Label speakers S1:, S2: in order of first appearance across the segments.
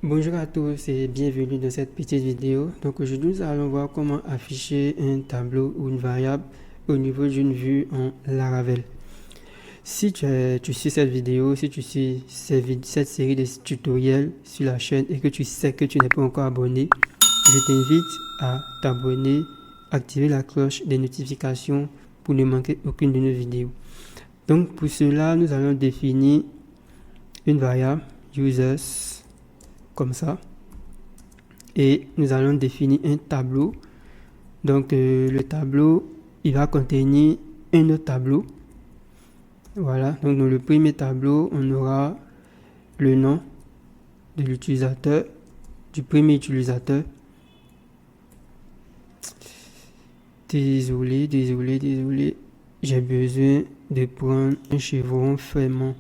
S1: Bonjour à tous et bienvenue dans cette petite vidéo. Donc aujourd'hui nous allons voir comment afficher un tableau ou une variable au niveau d'une vue en Laravel. Si tu suis cette vidéo, si tu suis cette série de tutoriels sur la chaîne et que tu sais que tu n'es pas encore abonné, je t'invite à t'abonner, activer la cloche des notifications pour ne manquer aucune de nos vidéos. Donc pour cela, nous allons définir une variable users comme ça et nous allons définir un tableau. Donc le tableau il va contenir un autre tableau. Voilà, donc dans le premier tableau on aura le nom de l'utilisateur, du premier utilisateur. Désolé, j'ai besoin de prendre un chevron fermant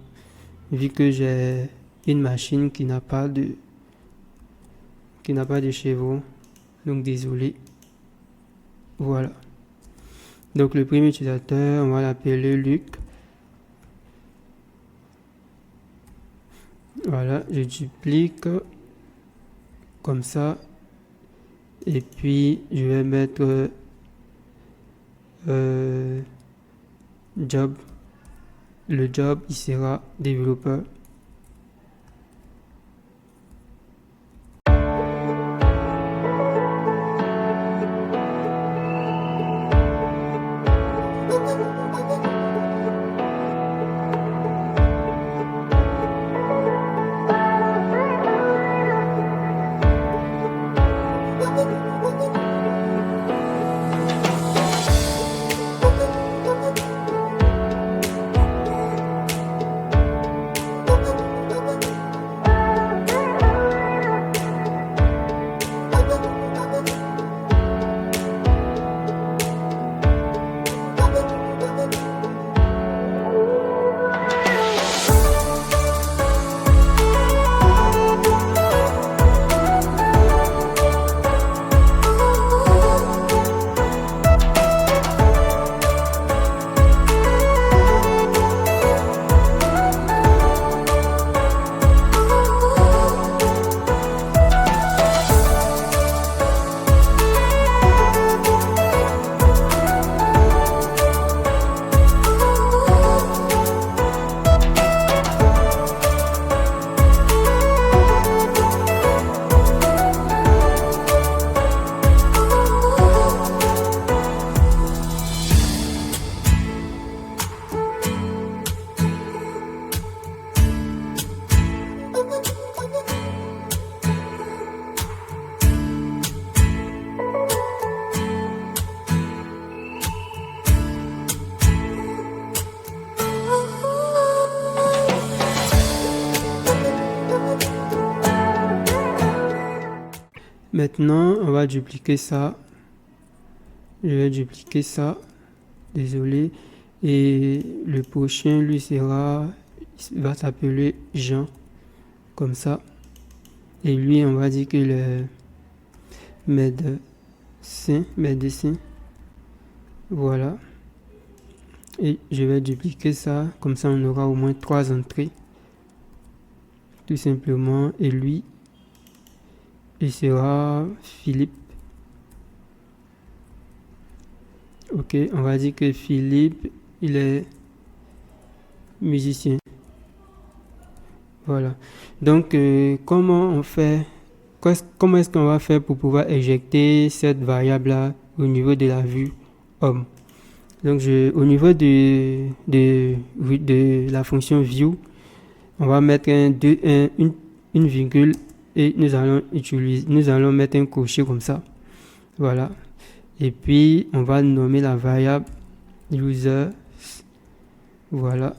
S1: vu que j'ai une machine qui n'a pas de chevron, donc désolé. Voilà, donc le premier utilisateur on va l'appeler Luc. Voilà, je duplique comme ça et puis je vais mettre job. Le job il sera développeur. Maintenant, on va dupliquer ça. Je vais dupliquer ça. Désolé. Et le prochain, lui, va s'appeler Jean. Comme ça. Et lui, on va dire qu'il est médecin. Voilà. Et je vais dupliquer ça. Comme ça, on aura au moins 3 entrées. Tout simplement. Et lui, il sera Philippe. Ok, on va dire que Philippe, il est musicien. Voilà. Donc, comment est-ce qu'on va faire pour pouvoir éjecter cette variable-là au niveau de la vue homme? Donc, au niveau de la fonction view, on va mettre une virgule. Et nous allons mettre un crochet comme ça. Voilà. Et puis, on va nommer la variable user. Voilà.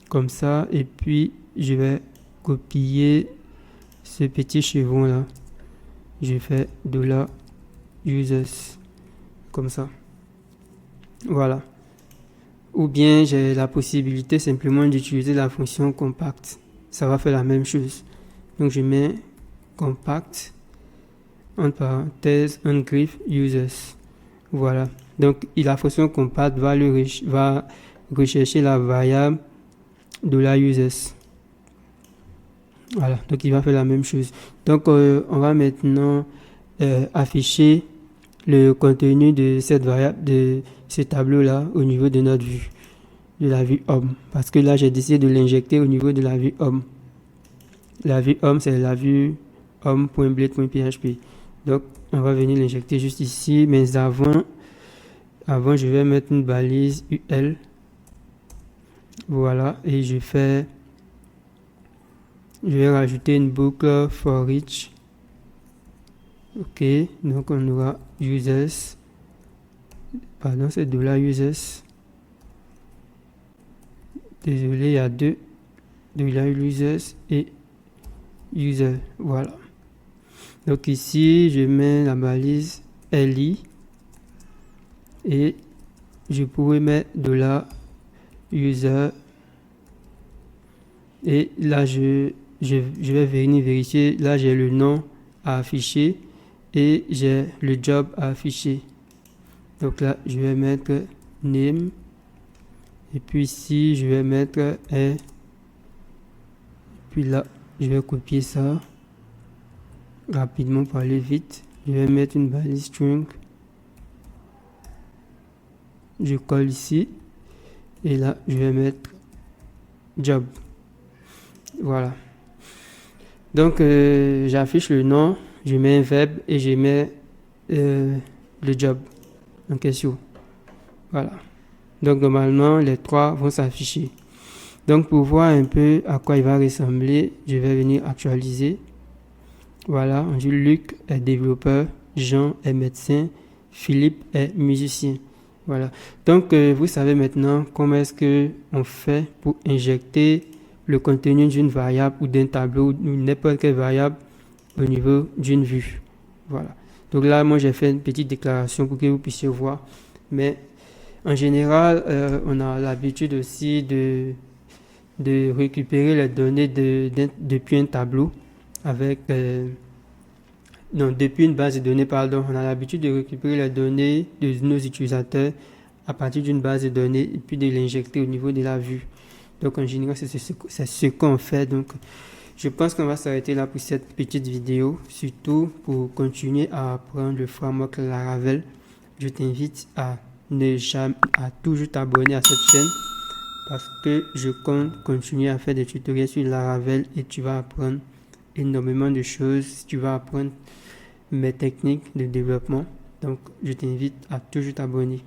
S1: Comme ça. Et puis, je vais copier ce petit chevron là. Je fais $users. Comme ça. Voilà. Ou bien j'ai la possibilité simplement d'utiliser la fonction compact. Ça va faire la même chose. Donc je mets compact entre parenthèses ungriff users. Voilà. Donc la fonction compact va rechercher la variable $users. Voilà, donc il va faire la même chose. Donc on va maintenant afficher le contenu de cette variable, de ce tableau-là au niveau de notre vue, de la vue homme. Parce que là, j'ai décidé de l'injecter au niveau de la vue homme. La vue homme, c'est la vue homme.blade.php. Donc, on va venir l'injecter juste ici. Mais avant, je vais mettre une balise UL. Voilà, et je vais rajouter une boucle for each. Ok, donc on aura users. Pardon, c'est $users. Désolé, il y a deux $users et user. Voilà. Donc ici, je mets la balise li et je pourrais mettre $user. Et là, je vais venir vérifier. Là, j'ai le nom à afficher et j'ai le job à afficher. Donc là, je vais mettre name. Et puis ici, je vais mettre et puis là, je vais copier ça rapidement pour aller vite. Je vais mettre une balise string. Je colle ici. Et là, je vais mettre job. Voilà. Donc, j'affiche le nom, je mets un verbe et je mets le job en question. Voilà. Donc, normalement, les trois vont s'afficher. Donc, pour voir un peu à quoi il va ressembler, je vais venir actualiser. Voilà, on dit Luc est développeur, Jean est médecin, Philippe est musicien. Voilà. Donc, vous savez maintenant comment est-ce qu'on fait pour injecter le contenu d'une variable ou d'un tableau ou n'importe quelle variable au niveau d'une vue. Voilà. Donc là, moi, j'ai fait une petite déclaration pour que vous puissiez voir. Mais en général, on a l'habitude aussi de récupérer les données depuis un tableau avec... depuis une base de données, pardon. On a l'habitude de récupérer les données de nos utilisateurs à partir d'une base de données et puis de l'injecter au niveau de la vue. Donc en général, c'est ce qu'on fait. Donc je pense qu'on va s'arrêter là pour cette petite vidéo. Surtout pour continuer à apprendre le framework Laravel. Je t'invite à toujours t'abonner à cette chaîne parce que je compte continuer à faire des tutoriels sur Laravel et tu vas apprendre énormément de choses. Tu vas apprendre mes techniques de développement. Donc je t'invite à toujours t'abonner.